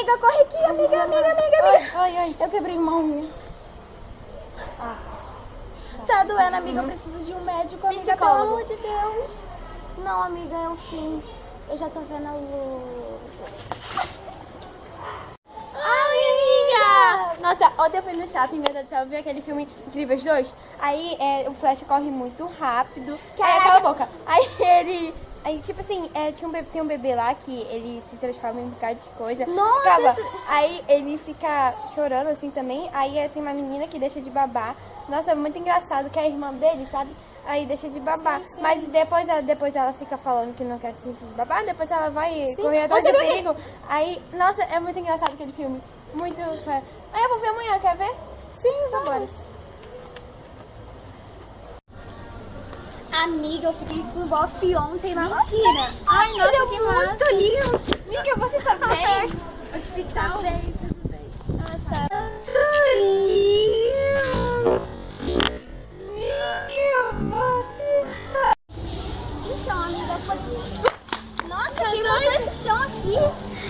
amiga, corre aqui, amiga. Ai. Eu quebrei uma unha. Tá doendo, amiga, eu preciso de um médico, amiga, pelo Psicólogo. amor de Deus. Não, amiga, é o fim. Eu já tô vendo a luz. Ai, amiga! Nossa, ontem eu fui no shopping, meu Deus do céu, eu vi aquele filme Incríveis 2. Aí o Flash corre muito rápido. Cala a boca. Aí, tipo assim, tem um bebê lá que ele se transforma em um bocado de coisa. Nossa, Acaba. Aí ele fica chorando assim também. Aí tem uma menina que deixa de babar. Nossa, é muito engraçado que é a irmã dele, sabe? Aí deixa de babar. Sim. Mas depois ela fica falando que não quer sentir de babar. Depois ela vai correr atrás Você do viu perigo. Aí, nossa, é muito engraçado aquele filme. Muito. Aí eu vou ver amanhã, quer ver? Sim, Então bora. Amiga, eu fiquei com bofe ontem na Mentira! Ai, nossa, Ele é que muito massa! lindo. Amiga, você tá bem? Hospital? Tudo bem. Ah, tá. Então, amiga, foi... Nossa, que mudou esse chão aqui.